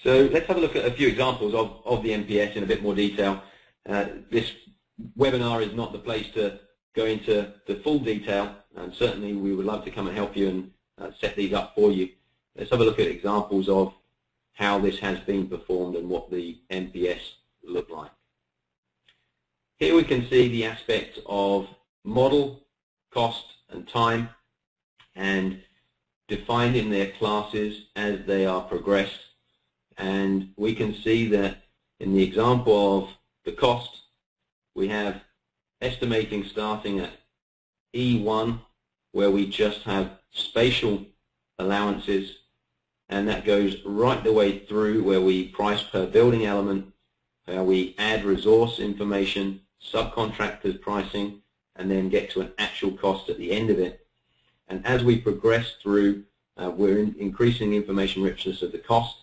So let's have a look at a few examples of the MPS in a bit more detail. This webinar is not the place to go into the full detail, and certainly we would love to come and help you and set these up for you. Let's have a look at examples of how this has been performed and what the MPS look like. Here we can see the aspect of model, cost and time, and defined in their classes as they are progressed. And we can see that in the example of the cost, we have estimating starting at E1, where we just have spatial allowances, and that goes right the way through where we price per building element, where we add resource information, subcontractors pricing, and then get to an actual cost at the end of it. And as we progress through, we're increasing the information richness of the cost,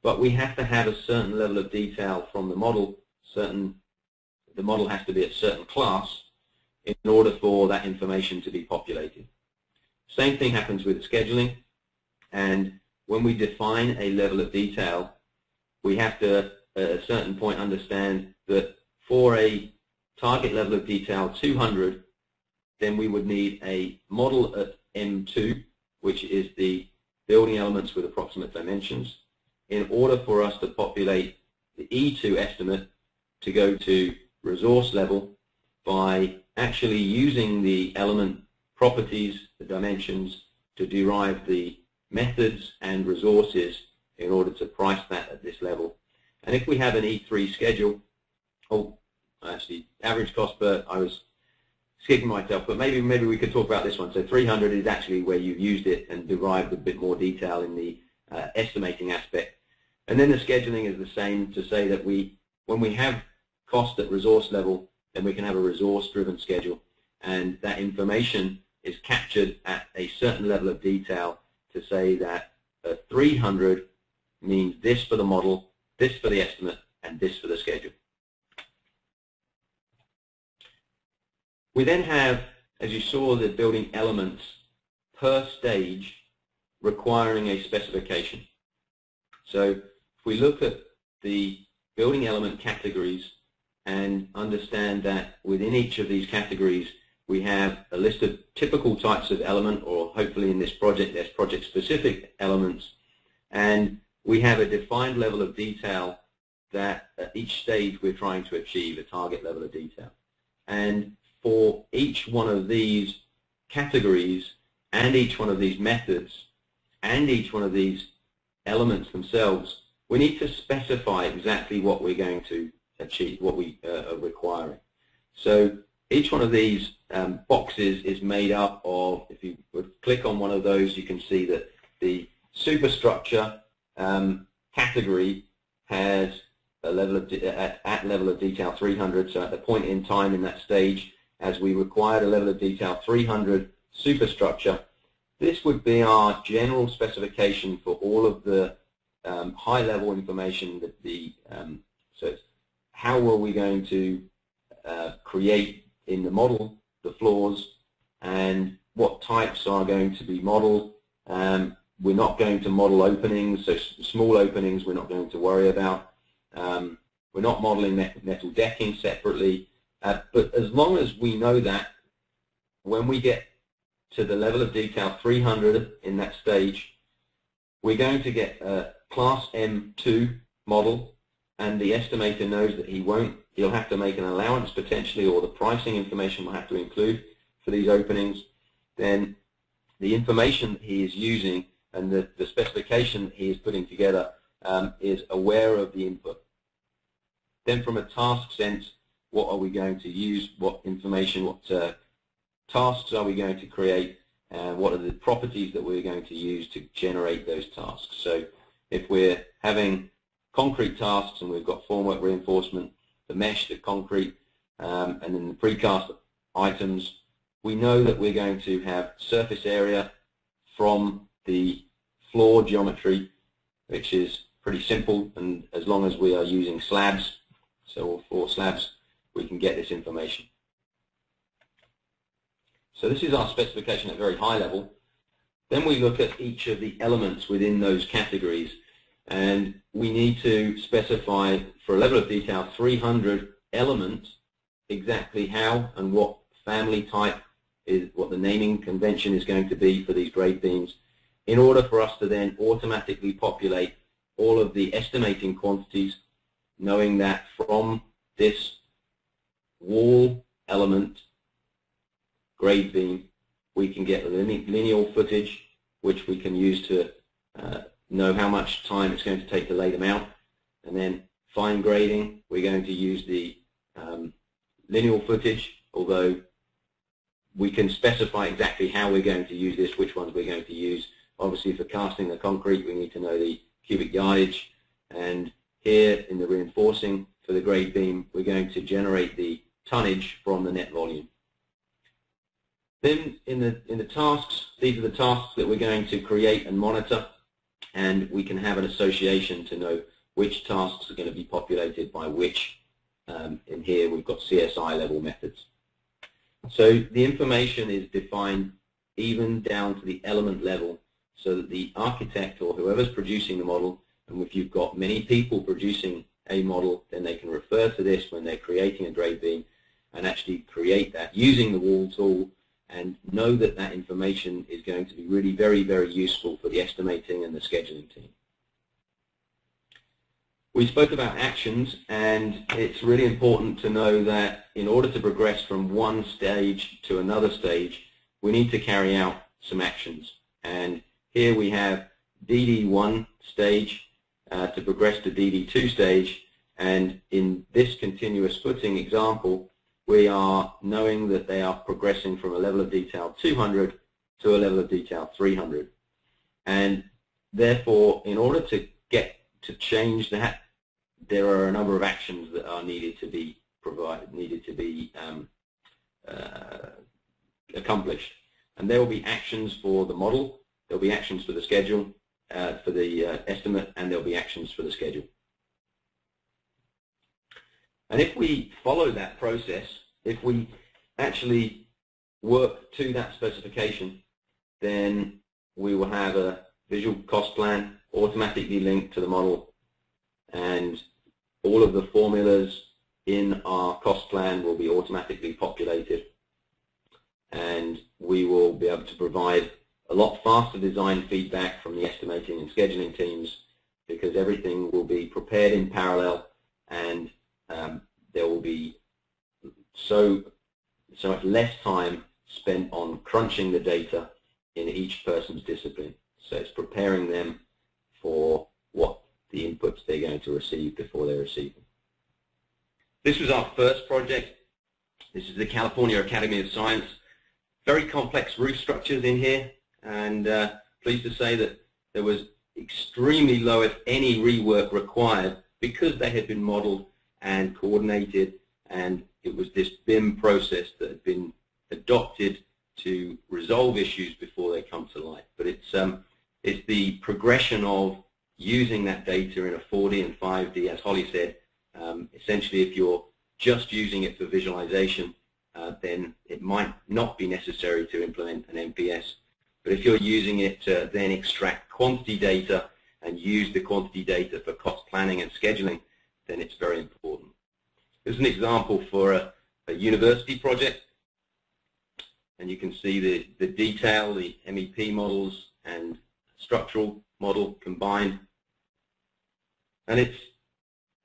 but we have to have a certain level of detail from the model. The model has to be a certain class in order for that information to be populated. Same thing happens with scheduling, and when we define a level of detail, we have to, at a certain point, understand that for a target level of detail 200, then we would need a model at M2, which is the building elements with approximate dimensions, in order for us to populate the E2 estimate to go to resource level by actually using the element properties, the dimensions, to derive the methods and resources in order to price that at this level. And if we have an E3 schedule, actually average cost per, I was skipping myself, but maybe we could talk about this one. So 300 is actually where you've used it and derived a bit more detail in the estimating aspect. And then the scheduling is the same, to say that when we have cost at resource level, then we can have a resource-driven schedule, and that information is captured at a certain level of detail to say that 300 means this for the model, this for the estimate, and this for the schedule. We then have, as you saw, the building elements per stage requiring a specification. So if we look at the building element categories and understand that within each of these categories we have a list of typical types of element, or hopefully in this project there's project-specific elements, and we have a defined level of detail that at each stage we're trying to achieve a target level of detail. And for each one of these categories and each one of these methods and each one of these elements themselves, we need to specify exactly what we're going to achieve, what we are requiring. So each one of these boxes is made up of, if you would click on one of those, you can see that the superstructure category has a level of at level of detail 300. So at the point in time in that stage, as we required a level of detail 300 superstructure, this would be our general specification for all of the high-level information that so it's how are we going to create in the model the floors, and what types are going to be modeled. We're not going to model openings, so small openings we're not going to worry about. We're not modeling metal decking separately, but as long as we know that, when we get to the level of detail 300 in that stage, we're going to get a class M2 model, and the estimator knows that he'll have to make an allowance potentially, or the pricing information will have to include for these openings. Then the information that he is using and the specification that he is putting together is aware of the input. Then from a task sense, what are we going to use, what information, what tasks are we going to create, and what are the properties that we're going to use to generate those tasks. So if we're having concrete tasks and we've got formwork reinforcement, the mesh, the concrete, and then the precast items, we know that we're going to have surface area from the floor geometry, which is pretty simple, and as long as we are using slabs, so 4 slabs, we can get this information. So this is our specification at a very high level. Then we look at each of the elements within those categories, and we need to specify for a level of detail 300 elements exactly how and what family type is, what the naming convention is going to be for these grade beams, in order for us to then automatically populate all of the estimating quantities, knowing that from this wall element grade beam we can get lineal footage, which we can use to know how much time it's going to take to lay them out. And then fine grading, we're going to use the lineal footage, although we can specify exactly how we're going to use this, which ones we're going to use. Obviously, for casting the concrete, we need to know the cubic yardage. And here in the reinforcing for the grade beam, we're going to generate the tonnage from the net volume. Then in the tasks, these are the tasks that we're going to create and monitor, and we can have an association to know which tasks are going to be populated by which. In here we've got CSI level methods. So the information is defined even down to the element level, so that the architect or whoever's producing the model, and if you've got many people producing a model, then they can refer to this when they're creating a grade beam and actually create that using the wall tool, and know that that information is going to be really very, very useful for the estimating and the scheduling team. We spoke about actions, and it's really important to know that in order to progress from one stage to another stage, we need to carry out some actions. And here we have DD1 stage to progress to DD2 stage, and in this continuous footing example, we are knowing that they are progressing from a level of detail 200 to a level of detail 300. And therefore, in order to get to change that, there are a number of actions that are needed to be accomplished. And there will be actions for the model, there will be actions for the schedule, for the estimate, and there will be actions for the schedule. And if we follow that process, if we actually work to that specification, then we will have a visual cost plan automatically linked to the model, and all of the formulas in our cost plan will be automatically populated, and we will be able to provide a lot faster design feedback from the estimating and scheduling teams, because everything will be prepared in parallel, and there will be so much less time spent on crunching the data in each person's discipline. So it's preparing them for what the inputs they're going to receive before they receive them. This was our first project. This is the California Academy of Science. Very complex roof structures in here, and pleased to say that there was extremely low, if any, rework required, because they had been modeled and coordinated, and it was this BIM process that had been adopted to resolve issues before they come to light. But it's the progression of using that data in a 4D and 5D, as Holly said. Essentially, if you're just using it for visualization, then it might not be necessary to implement an MPS. But if you're using it to then extract quantity data and use the quantity data for cost planning and scheduling, then it's very important. Here's an example for a university project, and you can see the detail, the MEP models and structural model combined. And it's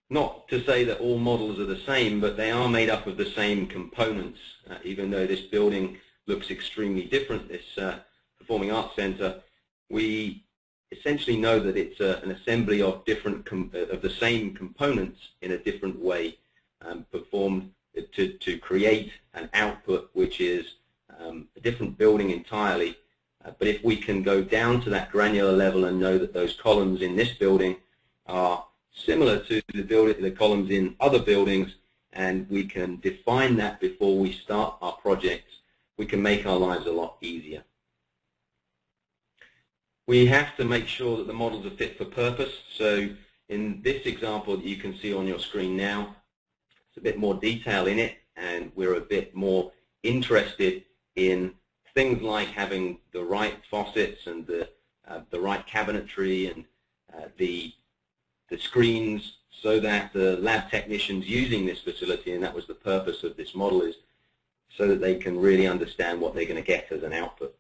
not to say that all models are the same, but they are made up of the same components. Even though this building looks extremely different, this Performing Arts Center, we essentially know that it's an assembly of of the same components in a different way, performed to create an output which is a different building entirely. But if we can go down to that granular level and know that those columns in this building are similar to the columns in other buildings, and we can define that before we start our projects, we can make our lives a lot easier. We have to make sure that the models are fit for purpose. So in this example that you can see on your screen now, it's a bit more detail in it, and we're a bit more interested in things like having the right faucets and the right cabinetry and the screens so that the lab technicians using this facility, and that was the purpose of this model, is so that they can really understand what they're going to get as an output.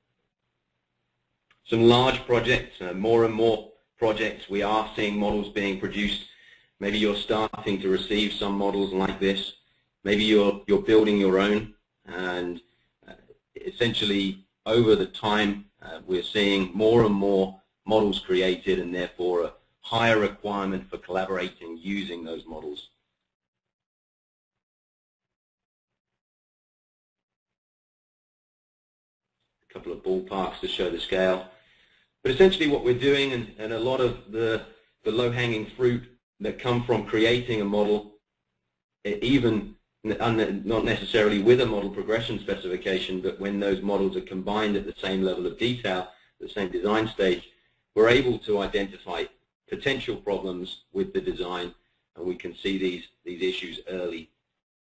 Some large projects, more and more projects, we are seeing models being produced. Maybe you're starting to receive some models like this. Maybe you're building your own, and essentially over the time we're seeing more and more models created, and therefore a higher requirement for collaborating using those models. A couple of ballparks to show the scale. But essentially what we're doing, and a lot of the low-hanging fruit that come from creating a model, even not necessarily with a model progression specification, but when those models are combined at the same level of detail, the same design stage, we're able to identify potential problems with the design, and we can see these issues early